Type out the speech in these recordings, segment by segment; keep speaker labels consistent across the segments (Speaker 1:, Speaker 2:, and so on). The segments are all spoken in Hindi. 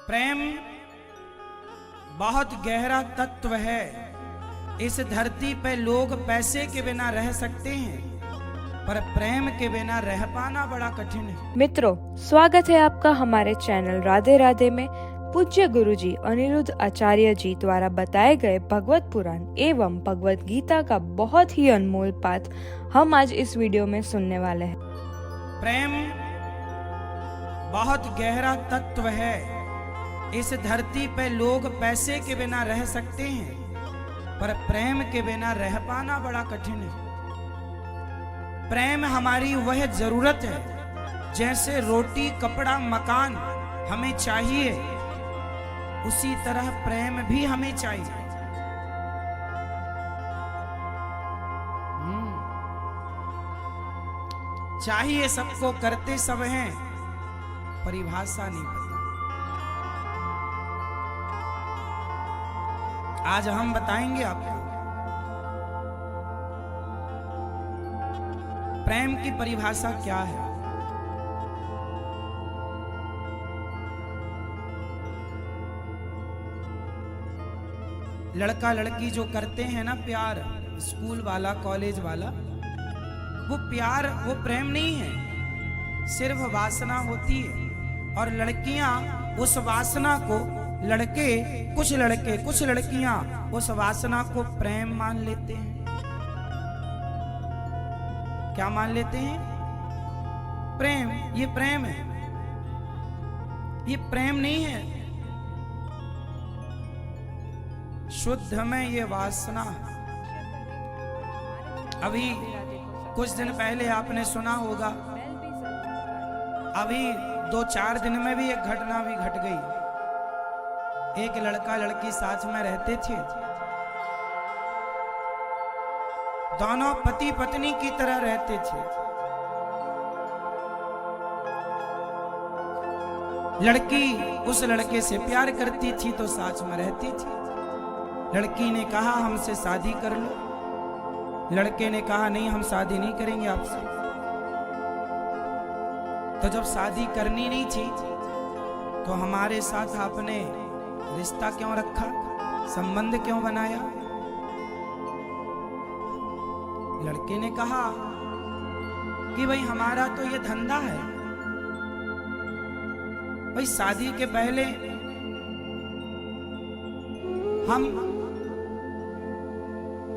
Speaker 1: प्रेम बहुत गहरा तत्व है। इस धरती पे लोग पैसे के बिना रह सकते हैं, पर प्रेम के बिना रह पाना बड़ा कठिन है।
Speaker 2: मित्रों, स्वागत है आपका हमारे चैनल राधे राधे में। पूज्य गुरुजी अनिरुद्ध आचार्य जी द्वारा बताए गए भगवत पुराण एवं भगवत गीता का बहुत ही अनमोल पाठ हम आज इस वीडियो में सुनने वाले हैं।
Speaker 1: प्रेम बहुत गहरा तत्व है। इस धरती पे लोग पैसे के बिना रह सकते हैं, पर प्रेम के बिना रह पाना बड़ा कठिन है। प्रेम हमारी वह जरूरत है, जैसे रोटी, कपड़ा, मकान हमें चाहिए, उसी तरह प्रेम भी हमें चाहिए। चाहिए सबको, करते सब हैं, परिभाषा नहीं पता। आज हम बताएंगे आपको प्रेम की परिभाषा क्या है। लड़का लड़की जो करते हैं ना प्यार, स्कूल वाला, कॉलेज वाला, वो प्यार, वो प्रेम नहीं है, सिर्फ वासना होती है। और लड़कियां उस वासना को, कुछ लड़के कुछ लड़कियां उस वासना को प्रेम मान लेते हैं। क्या मान लेते हैं? प्रेम। ये प्रेम है, ये प्रेम नहीं है। शुद्ध में ये वासना है। अभी कुछ दिन पहले आपने सुना होगा, अभी 2-4 दिन में भी एक घटना भी घट गई। एक लड़का लड़की साथ में रहते थे, दोनों पति पत्नी की तरह रहते थे। लड़की उस लड़के से प्यार करती थी तो साथ में रहती थी। लड़की ने कहा हमसे शादी कर लो, लड़के ने कहा नहीं, हम शादी नहीं करेंगे आपसे। तो जब शादी करनी नहीं थी तो हमारे साथ आपने रिश्ता क्यों रखा, संबंध क्यों बनाया? लड़के ने कहा कि भाई हमारा तो ये धंधा है, भाई शादी के पहले हम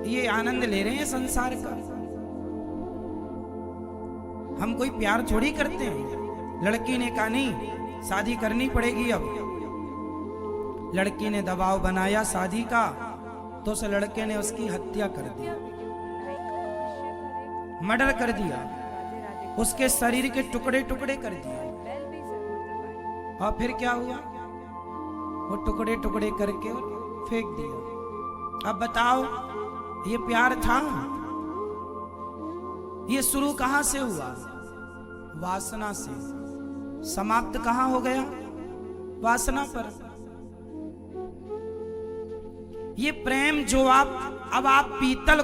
Speaker 1: ये आनंद ले रहे हैं संसार का, हम कोई प्यार थोड़ी करते हैं। लड़की ने कहा नहीं, शादी करनी पड़ेगी। अब लड़की ने दबाव बनाया शादी का, तो उस लड़के ने उसकी हत्या कर दी, मर्डर कर दिया, उसके शरीर के टुकड़े टुकड़े कर दिए। और फिर क्या हुआ? वो टुकड़े टुकड़े करके फेंक दिया। अब बताओ, ये प्यार था? ये शुरू कहां से हुआ? वासना से। समाप्त कहां हो गया? वासना पर। ये प्रेम जो अब आप पीतल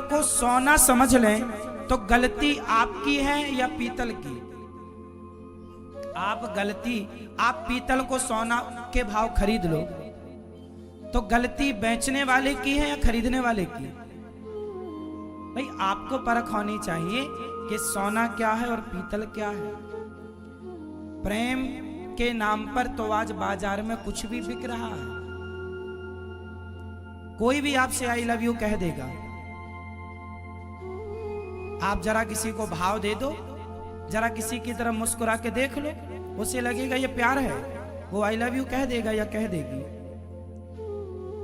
Speaker 1: को सोना समझ लें तो गलती आपकी है या पीतल की? आप पीतल को सोना के भाव खरीद लो तो गलती बेचने वाले की है या खरीदने वाले की? भाई आपको परख होनी चाहिए कि सोना क्या है और पीतल क्या है। प्रेम के नाम पर तो आज बाजार में कुछ भी बिक रहा है। कोई भी आपसे आई लव यू कह देगा। आप जरा किसी को भाव दे दो, जरा किसी की तरफ मुस्कुरा के देख लो, उसे लगेगा ये प्यार है, वो आई लव यू कह देगा या कह देगी।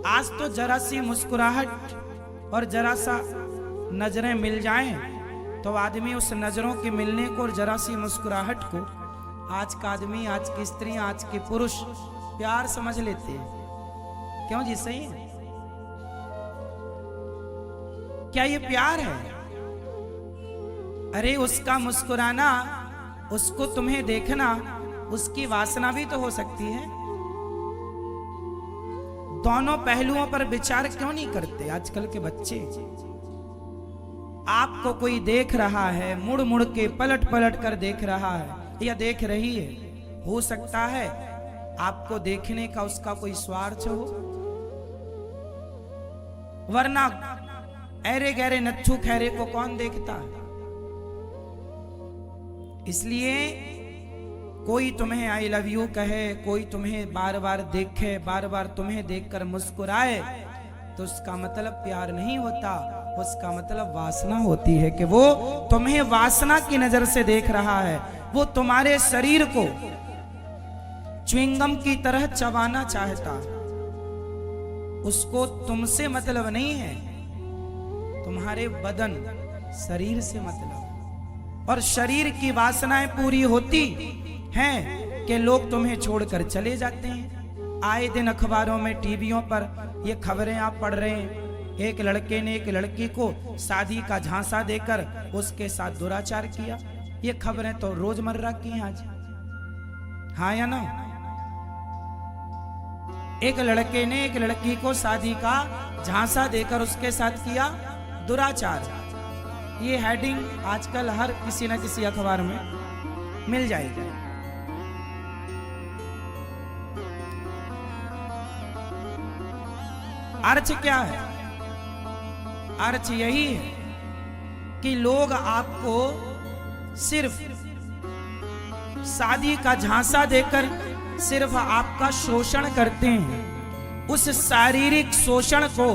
Speaker 1: आज तो जरा सी मुस्कुराहट और जरा सा नजरें मिल जाएं तो आदमी उस नजरों के मिलने को और जरा सी मुस्कुराहट को आज का आदमी, आज की स्त्री, आज के पुरुष प्यार समझ लेते हैं। क्यों जी? सही है। क्या ये प्यार है? अरे उसका मुस्कुराना, उसको तुम्हें देखना, उसकी वासना भी तो हो सकती है। दोनों पहलुओं पर विचार क्यों नहीं करते आजकल के बच्चे? आपको कोई देख रहा है, मुड़ मुड़ के, पलट पलट कर देख रहा है या देख रही है, हो सकता है आपको देखने का उसका कोई स्वार्थ हो, वरना ऐरे गहरे नत्थु खैरे को कौन देखता है। इसलिए कोई तुम्हें आई लव यू कहे, कोई तुम्हें बार बार देखे, बार बार तुम्हें देखकर मुस्कुराए, तो उसका मतलब प्यार नहीं होता, उसका मतलब वासना होती है कि वो तुम्हें वासना की नजर से देख रहा है। वो तुम्हारे शरीर को च्युइंगम की तरह चबाना चाहता, उसको तुमसे मतलब नहीं है, तुम्हारे बदन शरीर से मतलब। और शरीर की वासनाएं पूरी होती हैं कि लोग तुम्हें छोड़कर चले जाते हैं। आए दिन अखबारों में, टीवियों पर ये खबरें आप पढ़ रहे हैं, एक लड़के ने एक लड़की को शादी का झांसा देकर उसके साथ दुराचार किया। ये खबरें तो रोजमर्रा की हैं आज, हाँ या ना। एक लड़के ने एक लड़की को शादी का झांसा देकर उसके साथ किया दुराचार। ये हेडिंग आजकल हर किसी न किसी अखबार में मिल जाएगी। अर्थ क्या है? अर्थ यही है कि लोग आपको सिर्फ शादी का झांसा देकर सिर्फ आपका शोषण करते हैं। उस शारीरिक शोषण को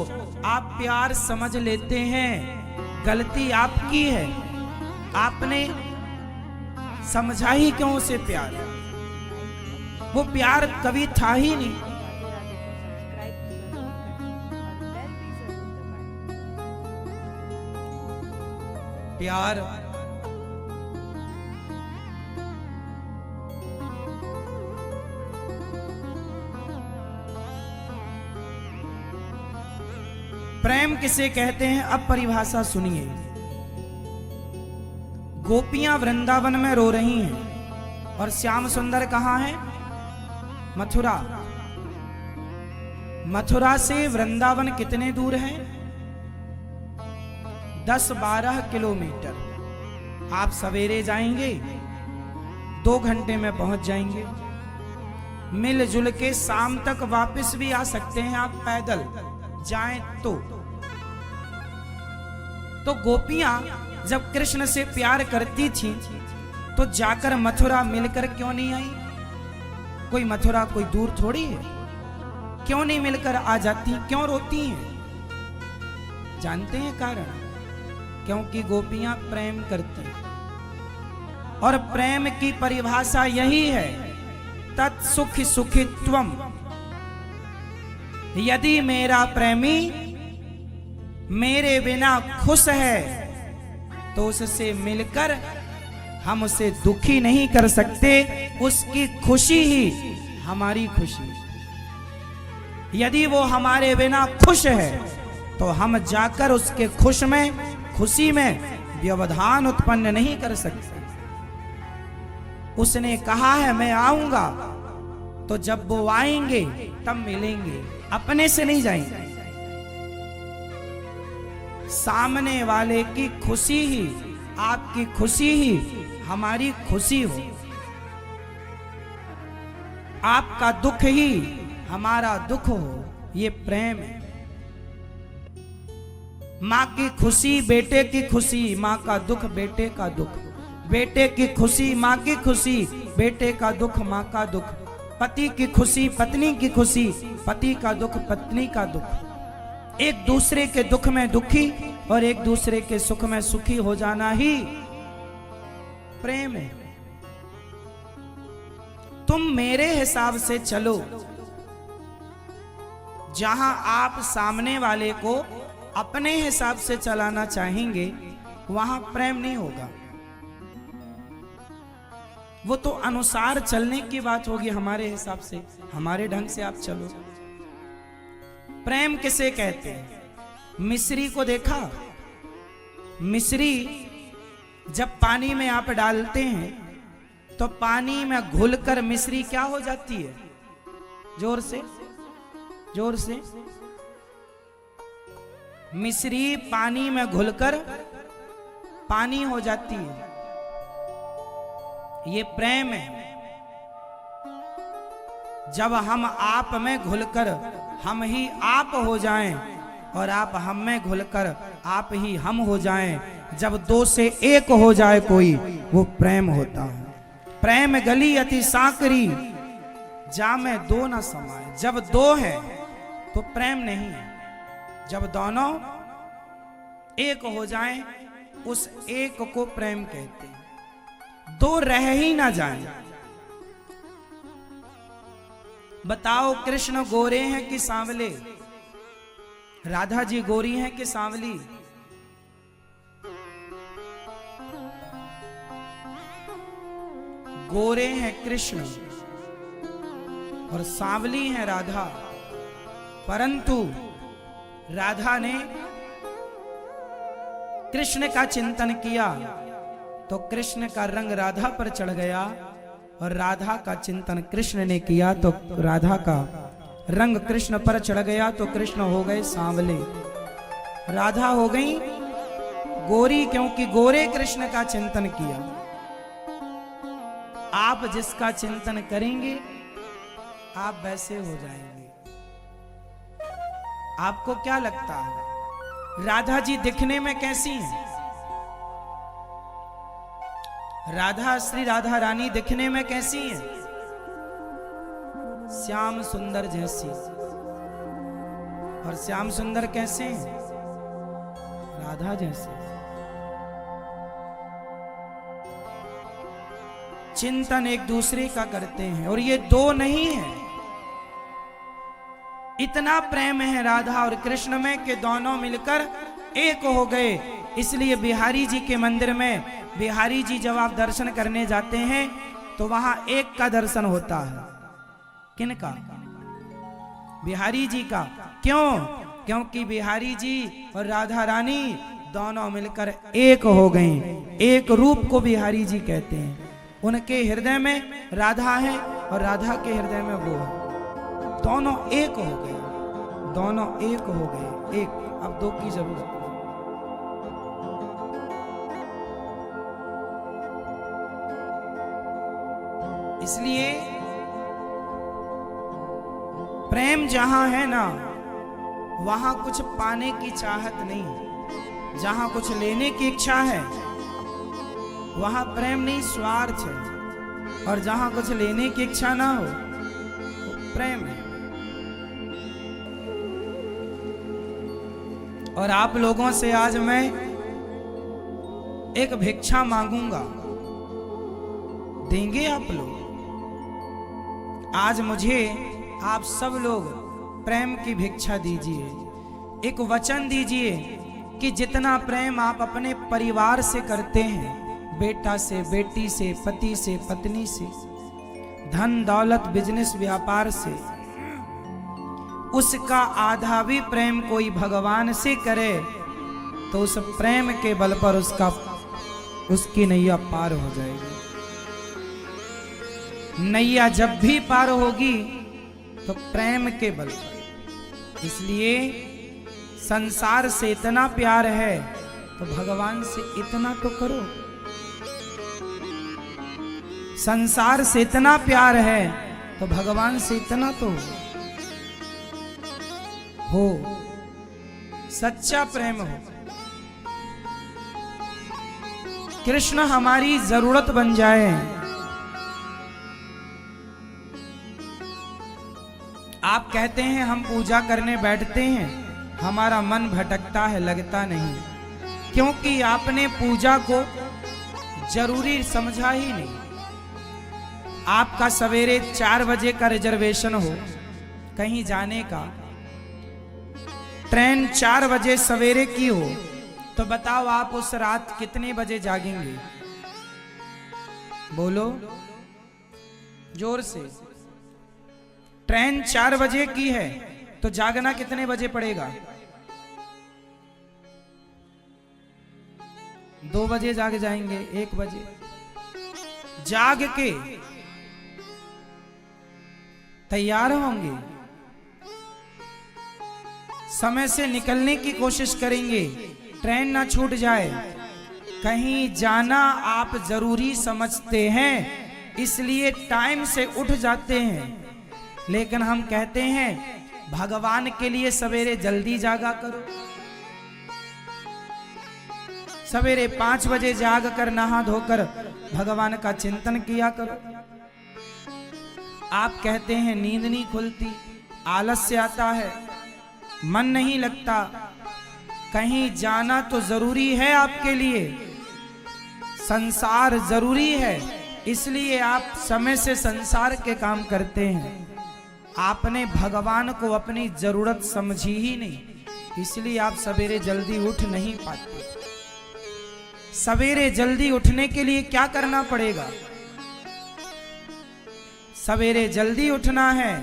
Speaker 1: आप प्यार समझ लेते हैं। गलती आपकी है, आपने समझा ही क्यों उसे प्यार? वो प्यार कभी था ही नहीं। प्यार प्रेम किसे कहते हैं? अब परिभाषा सुनिए। गोपियां वृंदावन में रो रही हैं और श्याम सुंदर कहां है? मथुरा। मथुरा से वृंदावन कितने दूर है? 10-12 किलोमीटर। आप सवेरे जाएंगे 2 घंटे में पहुंच जाएंगे। मिलजुल के शाम तक वापस भी आ सकते हैं आप पैदल जाएं तो गोपियां जब कृष्ण से प्यार करती थी तो जाकर मथुरा मिलकर क्यों नहीं आई? कोई मथुरा कोई दूर थोड़ी है, क्यों नहीं मिलकर आ जाती? क्यों रोती हैं? जानते हैं कारण? क्योंकि गोपियां प्रेम करती हैं और प्रेम की परिभाषा यही है, तत्सुख सुखित्वम। यदि मेरा प्रेमी मेरे बिना खुश है तो उससे मिलकर हम उसे दुखी नहीं कर सकते। उसकी खुशी ही हमारी खुशी। यदि वो हमारे बिना खुश है तो हम जाकर उसके खुशी में व्यवधान उत्पन्न नहीं कर सकते। उसने कहा है मैं आऊंगा, तो जब वो आएंगे तब मिलेंगे, अपने से नहीं जाएंगे। सामने वाले की खुशी ही, आपकी खुशी ही हमारी खुशी हो, आपका दुख ही हमारा दुख हो, ये प्रेम है। माँ की खुशी बेटे की खुशी, माँ का दुख बेटे का दुख, बेटे की खुशी माँ की खुशी, बेटे का दुख माँ का दुख, पति की खुशी पत्नी की खुशी, पति का दुख पत्नी का दुख। एक दूसरे के दुख में दुखी और एक दूसरे के सुख में सुखी हो जाना ही प्रेम है। तुम मेरे हिसाब से चलो, जहां आप सामने वाले को अपने हिसाब से चलाना चाहेंगे वहां प्रेम नहीं होगा। वो तो अनुसार चलने की बात होगी, हमारे हिसाब से, हमारे ढंग से आप चलो। प्रेम किसे कहते हैं? मिश्री को देखा? मिश्री जब पानी में आप डालते हैं तो पानी में घुलकर मिश्री क्या हो जाती है? जोर से, जोर से। मिश्री पानी में घुलकर पानी हो जाती है। ये प्रेम है। जब हम आप में घुलकर हम ही आप हो जाएं और आप हम में घुलकर आप ही हम हो जाएं, जब दो से एक हो जाए कोई, वो प्रेम होता है। प्रेम गली अति साकरी, जामे दो न समाए। जब दो है तो प्रेम नहीं है, जब दोनों एक हो जाएं, उस एक को प्रेम कहते हैं। दो रह ही ना जाए। बताओ, कृष्ण गोरे हैं कि सांवले? राधा जी गोरी हैं कि सांवली? गोरे हैं कृष्ण और सांवली हैं राधा। परंतु राधा ने कृष्ण का चिंतन किया तो कृष्ण का रंग राधा पर चढ़ गया, और राधा का चिंतन कृष्ण ने किया तो राधा का रंग कृष्ण पर चढ़ गया, तो कृष्ण हो गए सांवले, राधा हो गई गोरी, क्योंकि गोरे कृष्ण का चिंतन किया। आप जिसका चिंतन करेंगे आप वैसे हो जाएंगे। आपको क्या लगता है राधा जी दिखने में कैसी हैं? राधा, श्री राधा रानी दिखने में कैसी हैं? श्याम सुंदर जैसी। और श्याम सुंदर कैसे हैं? राधा जैसे। चिंतन एक दूसरे का करते हैं, और ये दो नहीं है। इतना प्रेम है राधा और कृष्ण में कि दोनों मिलकर एक हो गए। इसलिए बिहारी जी के मंदिर में बिहारी जी जब आप दर्शन करने जाते हैं तो वहां एक का दर्शन होता है। किनका? बिहारी जी का। क्यों? क्योंकि बिहारी जी और राधा रानी दोनों मिलकर एक हो गए। एक रूप को बिहारी जी कहते हैं। उनके हृदय में राधा है और राधा के हृदय में वो है। दोनों एक हो गए, दोनों एक हो गए। एक, अब दो की जरूरत नहीं। इसलिए प्रेम जहां है ना, वहां कुछ पाने की चाहत नहीं। जहां कुछ लेने की इच्छा है वहां प्रेम नहीं, स्वार्थ है। और जहां कुछ लेने की इच्छा ना हो वो प्रेम है। और आप लोगों से आज मैं एक भिक्षा मांगूंगा, देंगे आप लोग? आज मुझे आप सब लोग प्रेम की भिक्षा दीजिए। एक वचन दीजिए कि जितना प्रेम आप अपने परिवार से करते हैं, बेटा से, बेटी से, पति से, पत्नी से, धन दौलत, बिजनेस, व्यापार से, उसका आधा भी प्रेम कोई भगवान से करे तो उस प्रेम के बल पर उसकी नैया पार हो जाएगी। नैया जब भी पार होगी तो प्रेम के बल पर। इसलिए संसार से इतना प्यार है तो भगवान से इतना तो करो। संसार से इतना प्यार है तो भगवान से इतना तो हो। सच्चा प्रेम हो। कृष्ण हमारी जरूरत बन जाए। आप कहते हैं हम पूजा करने बैठते हैं, हमारा मन भटकता है, लगता नहीं, क्योंकि आपने पूजा को जरूरी समझा ही नहीं। आपका सवेरे 4 बजे का रिजर्वेशन हो कहीं जाने का, ट्रेन 4 बजे सवेरे की हो, तो बताओ आप उस रात कितने बजे जागेंगे? बोलो जोर से। ट्रेन 4 बजे की है तो जागना कितने बजे पड़ेगा? 2 बजे जाग जाएंगे, 1 बजे जाग के तैयार होंगे, समय से निकलने की कोशिश करेंगे, ट्रेन ना छूट जाए। कहीं जाना आप जरूरी समझते हैं, इसलिए टाइम से उठ जाते हैं। लेकिन हम कहते हैं भगवान के लिए सवेरे जल्दी जागा करो, सवेरे 5 बजे जाग कर नहा धोकर भगवान का चिंतन किया करो। आप कहते हैं नींद नहीं खुलती, आलस्य आता है, मन नहीं लगता, कहीं जाना तो जरूरी है आपके लिए, संसार जरूरी है, इसलिए आप समय से संसार के काम करते हैं। आपने भगवान को अपनी जरूरत समझी ही नहीं, इसलिए आप सवेरे जल्दी उठ नहीं पाते। सवेरे जल्दी उठने के लिए क्या करना पड़ेगा? सवेरे जल्दी उठना है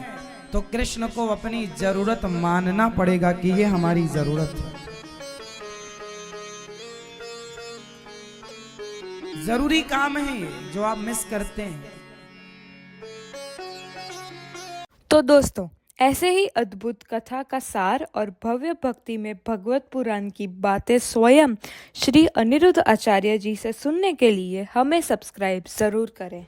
Speaker 1: तो कृष्ण को अपनी जरूरत मानना पड़ेगा कि ये हमारी जरूरत है, जरूरी काम है ये जो आप मिस करते हैं।
Speaker 2: तो दोस्तों, ऐसे ही अद्भुत कथा का सार और भव्य भक्ति में भगवत पुराण की बातें स्वयं श्री अनिरुद्ध आचार्य जी से सुनने के लिए हमें सब्सक्राइब जरूर करें।